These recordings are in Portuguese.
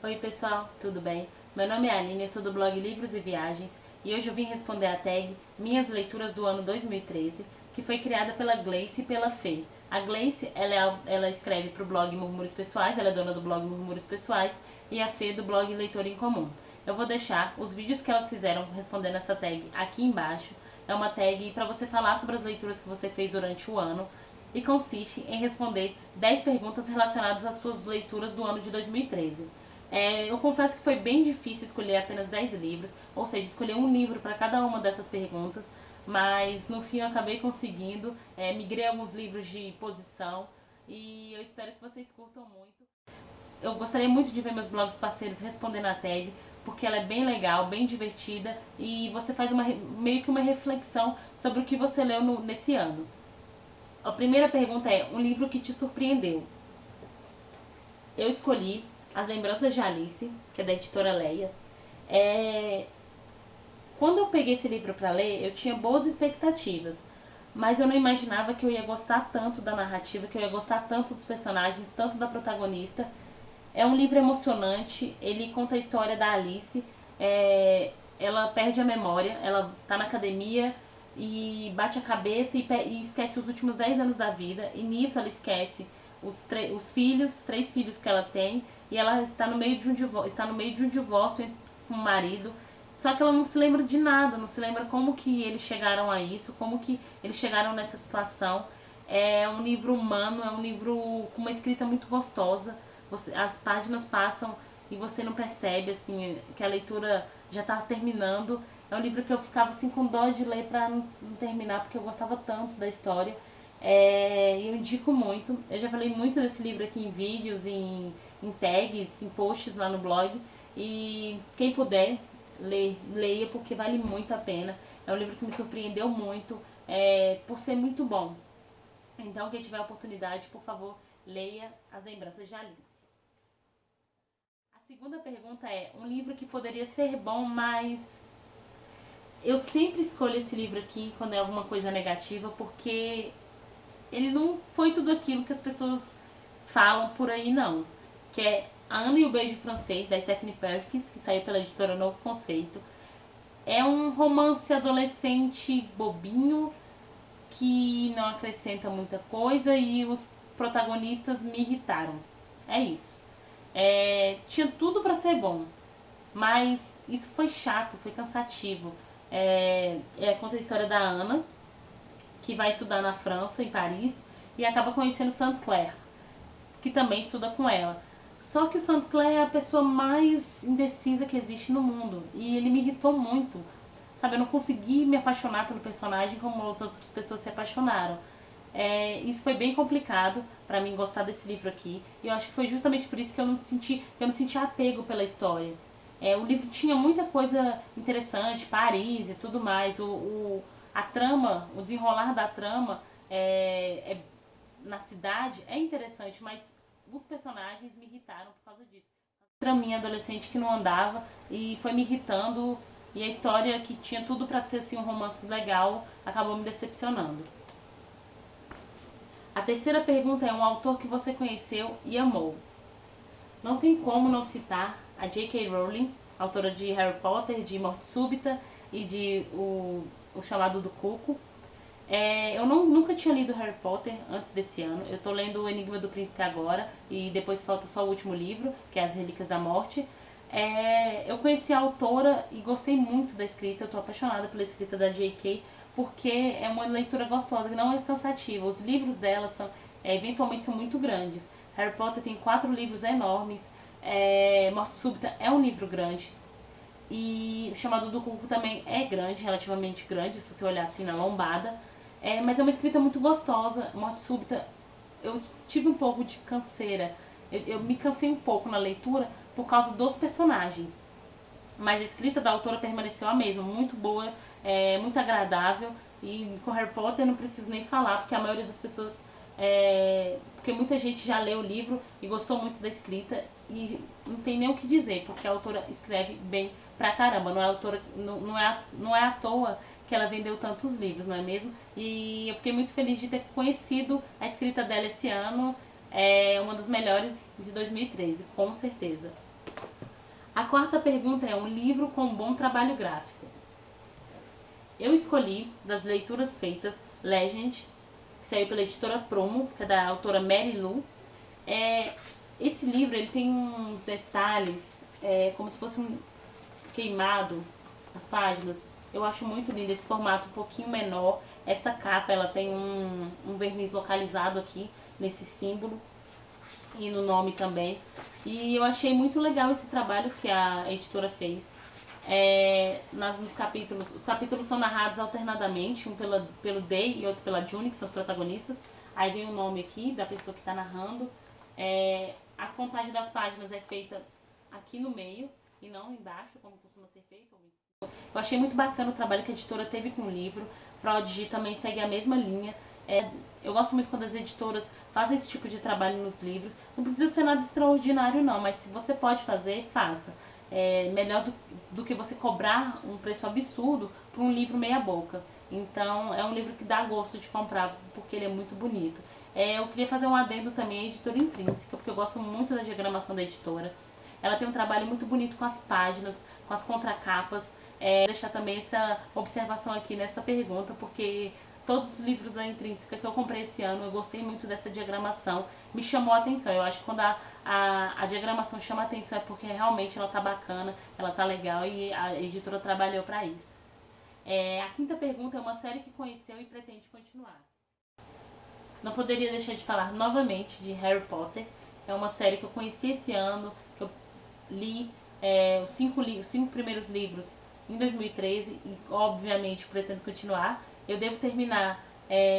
Oi pessoal, tudo bem? Meu nome é Aline, eu sou do blog Livros e Viagens e hoje eu vim responder a tag Minhas Leituras do Ano 2013, que foi criada pela Gleice e pela Fê. A Gleice, ela escreve para o blog Murmúrios Pessoais, ela é dona do blog Murmúrios Pessoais, e a Fê do blog Leitor em Comum. Eu vou deixar os vídeos que elas fizeram respondendo essa tag aqui embaixo. É uma tag para você falar sobre as leituras que você fez durante o ano e consiste em responder 10 perguntas relacionadas às suas leituras do ano de 2013. Eu confesso que foi bem difícil escolher apenas 10 livros, ou seja, escolher um livro para cada uma dessas perguntas, mas no fim eu acabei conseguindo, migrei alguns livros de posição e eu espero que vocês curtam muito. Eu gostaria muito de ver meus blogs parceiros respondendo a tag, porque ela é bem legal, bem divertida e você faz meio que uma reflexão sobre o que você leu nesse ano. A primeira pergunta é: um livro que te surpreendeu? Eu escolhi As Lembranças de Alice, que é da editora Leia. Quando eu peguei esse livro para ler, eu tinha boas expectativas, mas eu não imaginava que eu ia gostar tanto da narrativa, que eu ia gostar tanto dos personagens, tanto da protagonista. É um livro emocionante, ele conta a história da Alice. Ela perde a memória, ela tá na academia e bate a cabeça e esquece os últimos 10 anos da vida, e nisso ela esquece os 3 filhos que ela tem, e ela está no meio de um divórcio com o marido. Só que ela não se lembra de nada, não se lembra como que eles chegaram a isso, como que eles chegaram nessa situação. É um livro humano, é um livro com uma escrita muito gostosa. As páginas passam e você não percebe assim que a leitura já está terminando. É um livro que eu ficava assim com dó de ler para não terminar, porque eu gostava tanto da história. Eu indico muito. Eu já falei muito desse livro aqui em vídeos, em tags, em posts lá no blog. E quem puder, leia, porque vale muito a pena. É um livro que me surpreendeu muito, por ser muito bom. Então, quem tiver a oportunidade, por favor, leia As Lembranças de Alice. A segunda pergunta é: um livro que poderia ser bom, mas eu sempre escolho esse livro aqui quando é alguma coisa negativa, porque ele não foi tudo aquilo que as pessoas falam por aí, não. Que é A Ana e o Beijo Francês, da Stephanie Perkins, que saiu pela editora Novo Conceito. É um romance adolescente bobinho, que não acrescenta muita coisa, e os protagonistas me irritaram. É isso. Tinha tudo pra ser bom, mas isso foi chato, foi cansativo. Conta a história da Ana, que vai estudar na França, em Paris, e acaba conhecendo Saint Clair, que também estuda com ela. Só que o Saint Clair é a pessoa mais indecisa que existe no mundo, e ele me irritou muito. Sabe, eu não consegui me apaixonar pelo personagem como as outras pessoas se apaixonaram. Isso foi bem complicado pra mim gostar desse livro aqui. E eu acho que foi justamente por isso que eu não senti apego pela história. O livro tinha muita coisa interessante, Paris e tudo mais. A trama, o desenrolar da trama na cidade é interessante, mas os personagens me irritaram por causa disso. Traminha adolescente que não andava e foi me irritando, e a história, que tinha tudo pra ser assim um romance legal, acabou me decepcionando. A terceira pergunta é: um autor que você conheceu e amou? Não tem como não citar a J.K. Rowling, autora de Harry Potter, de Morte Súbita e de O Chamado do Cuco. Eu nunca tinha lido Harry Potter antes desse ano. Eu tô lendo O Enigma do Príncipe agora, e depois falta só o último livro, que é As Relíquias da Morte. Eu conheci a autora e gostei muito da escrita. Eu tô apaixonada pela escrita da J.K., porque é uma leitura gostosa, que não é cansativa. Os livros dela eventualmente são muito grandes. Harry Potter tem 4 livros enormes. Morte Súbita é um livro grande. E O Chamado do Cuco também é grande, relativamente grande, se você olhar assim na lombada. Mas é uma escrita muito gostosa. Morte Súbita, eu tive um pouco de canseira. Eu me cansei um pouco na leitura por causa dos personagens. Mas a escrita da autora permaneceu a mesma, muito boa, muito agradável. E com Harry Potter eu não preciso nem falar, porque a maioria das pessoas... porque muita gente já leu o livro e gostou muito da escrita, e não tem nem o que dizer, porque a autora escreve bem pra caramba. Não é à toa que ela vendeu tantos livros, não é mesmo? E eu fiquei muito feliz de ter conhecido a escrita dela esse ano. É uma das melhores de 2013, com certeza. A quarta pergunta é um livro com bom trabalho gráfico. Eu escolhi, das leituras feitas, Legend, que saiu pela editora Promo, que é da autora Mary Lou. Esse livro ele tem uns detalhes, como se fosse um queimado as páginas. Eu acho muito lindo esse formato um pouquinho menor. Essa capa ela tem um verniz localizado aqui nesse símbolo e no nome também. E eu achei muito legal esse trabalho que a editora fez. Nos capítulos, os capítulos são narrados alternadamente, um pelo Day e outro pela June, que são os protagonistas. Aí vem o nome aqui da pessoa que está narrando. As contagens das páginas é feita aqui no meio e não embaixo, como costuma ser feito. Eu achei muito bacana o trabalho que a editora teve com o livro. Prodigy também segue a mesma linha. Eu gosto muito quando as editoras fazem esse tipo de trabalho nos livros. Não precisa ser nada extraordinário não, mas se você pode fazer, faça. Melhor do que você cobrar um preço absurdo por um livro meia boca. Então é um livro que dá gosto de comprar, porque ele é muito bonito. Eu queria fazer um adendo também à editora Intrínseca, porque eu gosto muito da diagramação da editora. Ela tem um trabalho muito bonito com as páginas, com as contracapas. Vou deixar também essa observação aqui nessa pergunta, porque todos os livros da Intrínseca que eu comprei esse ano, eu gostei muito dessa diagramação, me chamou a atenção. Eu acho que quando a diagramação chama a atenção é porque realmente ela tá bacana, ela tá legal e a editora trabalhou para isso. A quinta pergunta é uma série que conheceu e pretende continuar. Não poderia deixar de falar novamente de Harry Potter. É uma série que eu conheci esse ano, que eu li os cinco primeiros livros em 2013 e obviamente pretendo continuar. Eu devo terminar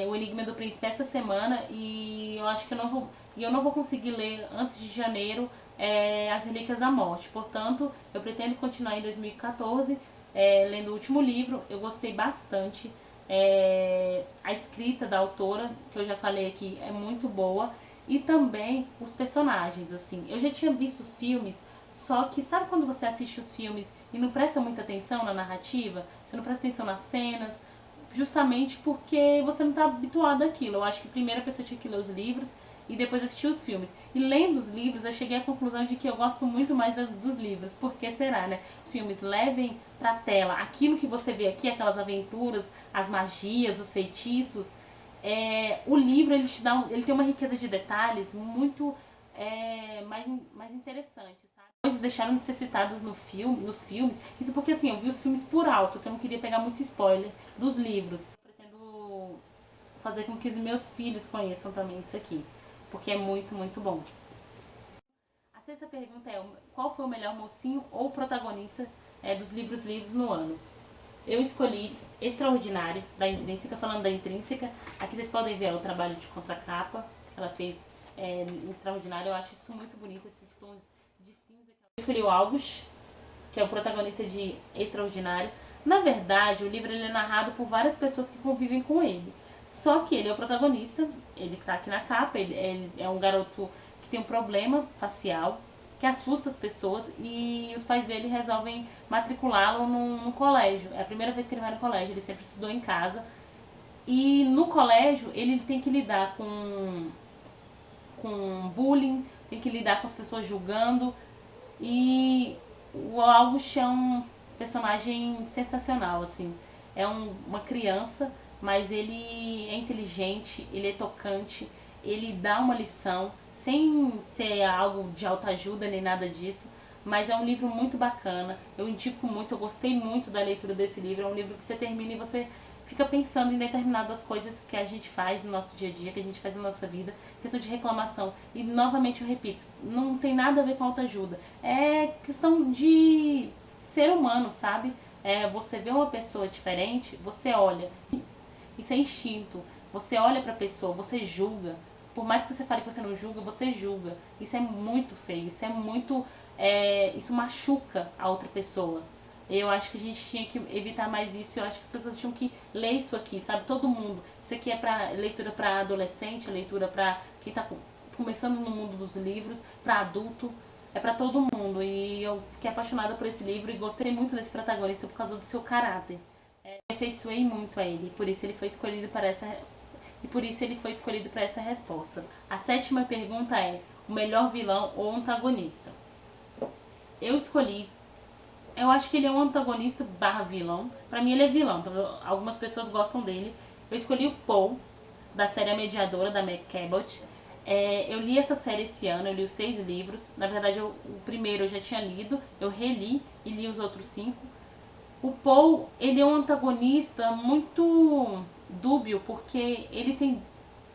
O Enigma do Príncipe essa semana e eu acho que eu não vou conseguir ler antes de janeiro As Relíquias da Morte. Portanto, eu pretendo continuar em 2014 lendo o último livro. Eu gostei bastante. A escrita da autora, que eu já falei aqui, é muito boa. E também os personagens, assim. Eu já tinha visto os filmes, só que sabe quando você assiste os filmes e não presta muita atenção na narrativa? Você não presta atenção nas cenas, justamente porque você não está habituado àquilo. Eu acho que primeiro a pessoa tinha que ler os livros e depois assistir os filmes. E lendo os livros eu cheguei à conclusão de que eu gosto muito mais dos livros. Por que será, né? Os filmes levem pra tela aquilo que você vê aqui, aquelas aventuras, as magias, os feitiços. O livro ele tem uma riqueza de detalhes muito mais interessante, sabe? Coisas deixaram de ser citadas nos filmes. Isso porque assim, eu vi os filmes por alto, que eu não queria pegar muito spoiler dos livros. Eu pretendo fazer com que os meus filhos conheçam também isso aqui, porque é muito, muito bom. A sexta pergunta é: qual foi o melhor mocinho ou protagonista dos livros lidos no ano? Eu escolhi Extraordinário, da Intrínseca. Falando da Intrínseca, aqui vocês podem ver o trabalho de contracapa que ela fez em Extraordinário. Eu acho isso muito bonito, esses tons de cinza. Eu escolhi o August, que é o protagonista de Extraordinário. Na verdade, o livro ele é narrado por várias pessoas que convivem com ele. Só que ele é o protagonista, ele que está aqui na capa, ele é um garoto que tem um problema facial, que assusta as pessoas, e os pais dele resolvem matriculá-lo num colégio. É a primeira vez que ele vai no colégio, ele sempre estudou em casa. E no colégio ele tem que lidar com bullying, tem que lidar com as pessoas julgando. E o August é um personagem sensacional, assim. Uma criança, mas ele é inteligente, ele é tocante, ele dá uma lição, sem ser algo de autoajuda nem nada disso, mas é um livro muito bacana. Eu indico muito, eu gostei muito da leitura desse livro. É um livro que você termina e você fica pensando em determinadas coisas que a gente faz no nosso dia a dia, que a gente faz na nossa vida, questão de reclamação. E novamente eu repito, não tem nada a ver com autoajuda. É questão de ser humano, sabe? Você vê uma pessoa diferente, você olha. Isso é instinto. Você olha pra pessoa, você julga. Por mais que você fale que você não julga, você julga. Isso é muito feio, isso é muito... isso machuca a outra pessoa. Eu acho que a gente tinha que evitar mais isso. Eu acho que as pessoas tinham que ler isso aqui, sabe? Todo mundo. Isso aqui é leitura para adolescente, leitura para quem está começando no mundo dos livros, para adulto. É para todo mundo. E eu fiquei apaixonada por esse livro e gostei muito desse protagonista por causa do seu caráter. Eu afeiçoei muito a ele, por isso ele foi escolhido para essa resposta. A sétima pergunta é: o melhor vilão ou antagonista? Eu escolhi Eu acho que ele é um antagonista barra vilão. Pra mim ele é vilão, algumas pessoas gostam dele. Eu escolhi o Paul, da série A Mediadora, da Meg Cabot. Eu li essa série esse ano, eu li os 6 livros. Na verdade, o primeiro eu já tinha lido, eu reli e li os outros 5. O Paul, ele é um antagonista muito dúbio, porque ele tem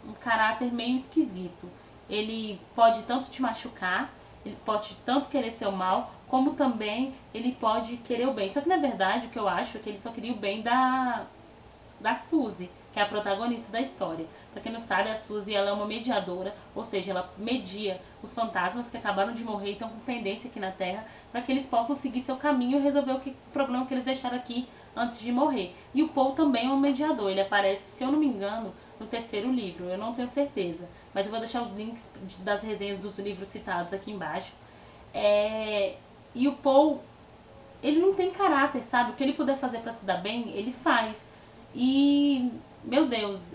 um caráter meio esquisito. Ele pode tanto te machucar, ele pode tanto querer ser o mal, como também ele pode querer o bem. Só que na verdade o que eu acho é que ele só queria o bem da Suzy, que é a protagonista da história. Pra quem não sabe, a Suzy ela é uma mediadora, ou seja, ela media os fantasmas que acabaram de morrer e estão com pendência aqui na Terra, para que eles possam seguir seu caminho e resolver o problema que eles deixaram aqui antes de morrer. E o Paul também é um mediador, ele aparece, se eu não me engano, no 3º livro, eu não tenho certeza, mas eu vou deixar os links das resenhas dos livros citados aqui embaixo. E o Paul, ele não tem caráter, sabe? O que ele puder fazer pra se dar bem, ele faz. E, meu Deus,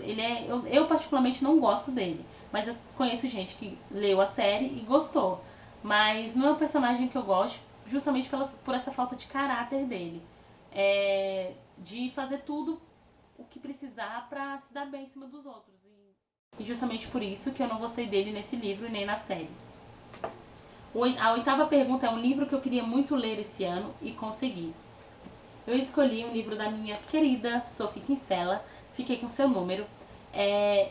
eu particularmente não gosto dele. Mas eu conheço gente que leu a série e gostou. Mas não é um personagem que eu gosto, justamente por essa falta de caráter dele. De fazer tudo o que precisar pra se dar bem em cima dos outros. E justamente por isso que eu não gostei dele nesse livro e nem na série. A 8ª pergunta é um livro que eu queria muito ler esse ano e consegui. Eu escolhi um livro da minha querida Sophie Kinsella, fiquei com seu número.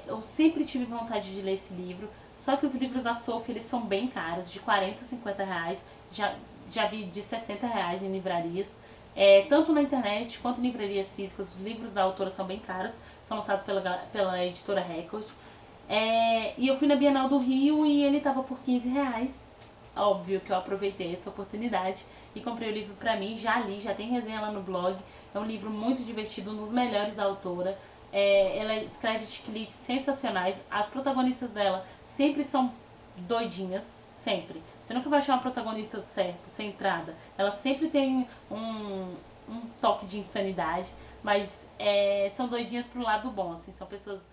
Eu sempre tive vontade de ler esse livro, só que os livros da Sophie eles são bem caros, de 40 a 50 reais, já vi de 60 reais em livrarias. Tanto na internet quanto em livrarias físicas, os livros da autora são bem caros, são lançados pela editora Record. E eu fui na Bienal do Rio e ele estava por 15 reais. Óbvio que eu aproveitei essa oportunidade e comprei o livro pra mim, já li, já tem resenha lá no blog. É um livro muito divertido, um dos melhores da autora. Ela escreve chicletes sensacionais. As protagonistas dela sempre são doidinhas, sempre. Você nunca vai achar uma protagonista certa, centrada. Ela sempre tem um toque de insanidade, mas são doidinhas pro lado bom, assim, são pessoas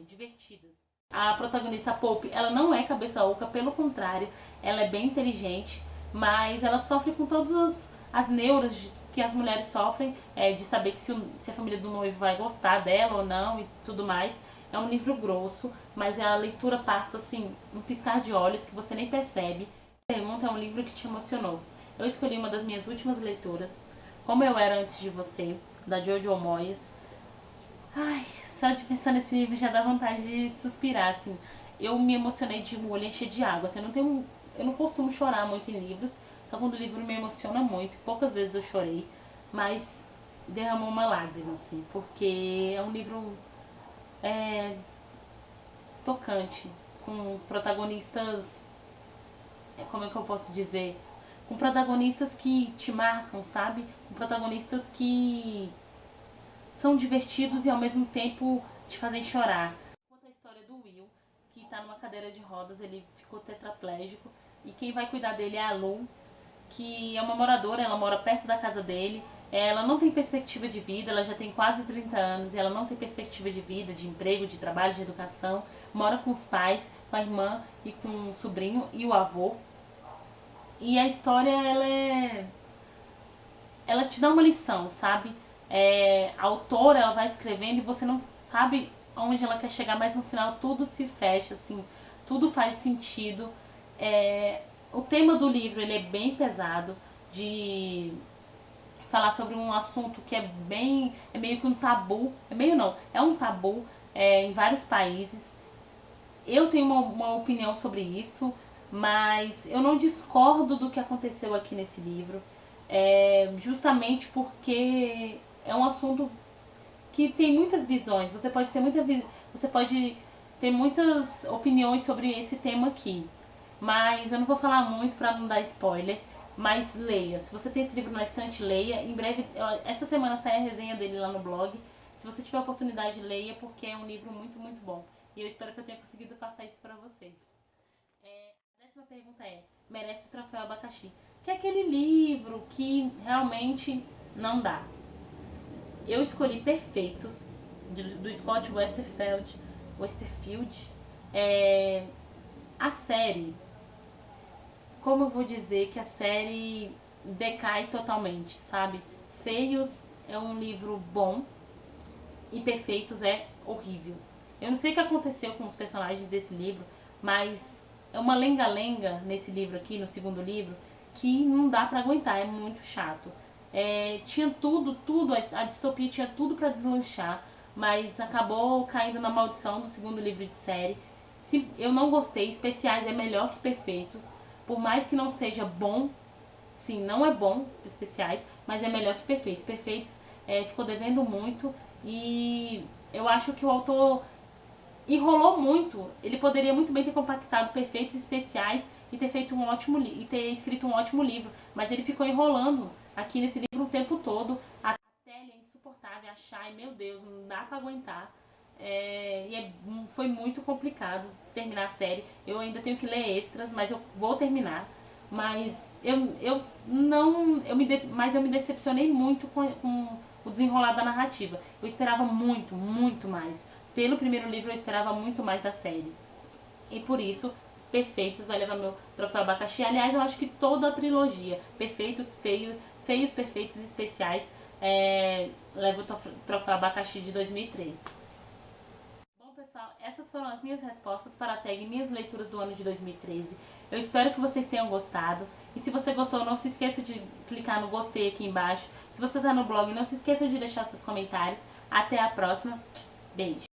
divertidas. A protagonista Pope, ela não é cabeça oca, pelo contrário, ela é bem inteligente, mas ela sofre com todas as neuras que as mulheres sofrem, de saber que se a família do noivo vai gostar dela ou não e tudo mais. É um livro grosso, mas a leitura passa assim, um piscar de olhos que você nem percebe. A pergunta é um livro que te emocionou. Eu escolhi uma das minhas últimas leituras, Como Eu Era Antes de Você, da Jojo Moyes. Ai, só de pensar nesse livro já dá vontade de suspirar, assim. Eu me emocionei de um olho encher de água, assim, eu não costumo chorar muito em livros, só quando o livro me emociona muito, poucas vezes eu chorei, mas derramou uma lágrima, assim, porque é um livro tocante, com protagonistas, como é que eu posso dizer, com protagonistas que te marcam, sabe? Com protagonistas que são divertidos e ao mesmo tempo te fazem chorar. Conta a história do Will, que está numa cadeira de rodas, ele ficou tetraplégico e quem vai cuidar dele é a Lu, que é uma moradora, ela mora perto da casa dele. Ela não tem perspectiva de vida, ela já tem quase 30 anos e ela não tem perspectiva de vida, de emprego, de trabalho, de educação. Mora com os pais, com a irmã e com o sobrinho e o avô. E a história, ela te dá uma lição, sabe? A autora, ela vai escrevendo e você não sabe aonde ela quer chegar, mas no final tudo se fecha, assim, tudo faz sentido. O tema do livro, ele é bem pesado, de falar sobre um assunto que é meio que um tabu, é um tabu em vários países. Eu tenho uma opinião sobre isso, mas eu não discordo do que aconteceu aqui nesse livro, justamente porque é um assunto que tem muitas visões. Você pode ter muitas opiniões sobre esse tema aqui, mas eu não vou falar muito para não dar spoiler. Mas leia, se você tem esse livro na estante, leia. Em breve, essa semana sai a resenha dele lá no blog. Se você tiver a oportunidade, leia, porque é um livro muito, muito bom. E eu espero que eu tenha conseguido passar isso pra vocês. A 10ª pergunta é, merece o troféu abacaxi? Que é aquele livro que realmente não dá. Eu escolhi Perfeitos, do Scott Westerfield. A série, como eu vou dizer que a série decai totalmente, sabe? Feios é um livro bom e Perfeitos é horrível. Eu não sei o que aconteceu com os personagens desse livro, mas é uma lenga-lenga nesse livro aqui, no segundo livro, que não dá pra aguentar, é muito chato. Tinha tudo, a distopia tinha tudo pra deslanchar, mas acabou caindo na maldição do segundo livro de série. Eu não gostei, Especiais é melhor que Perfeitos, por mais que não seja bom, sim, não é bom Especiais, mas é melhor que Perfeitos. Perfeitos ficou devendo muito e eu acho que o autor enrolou muito. Ele poderia muito bem ter compactado Perfeitos e Especiais e ter feito um ótimo e ter escrito um ótimo livro, mas ele ficou enrolando aqui nesse livro o tempo todo. Até ele é insuportável, a Shai, meu Deus, não dá pra aguentar. Foi muito complicado terminar a série. Eu ainda tenho que ler extras, mas eu vou terminar. Mas mas eu me decepcionei muito com o desenrolar da narrativa. Eu esperava muito, muito mais. Pelo primeiro livro eu esperava muito mais da série. E por isso, Perfeitos vai levar meu troféu abacaxi. Aliás, eu acho que toda a trilogia, Perfeitos, Feios, Perfeitos e Especiais, leva o troféu abacaxi de 2013. Bom, pessoal, essas foram as minhas respostas para a tag Minhas Leituras do ano de 2013. Eu espero que vocês tenham gostado. E se você gostou, não se esqueça de clicar no gostei aqui embaixo. Se você está no blog, não se esqueça de deixar seus comentários. Até a próxima. Beijo!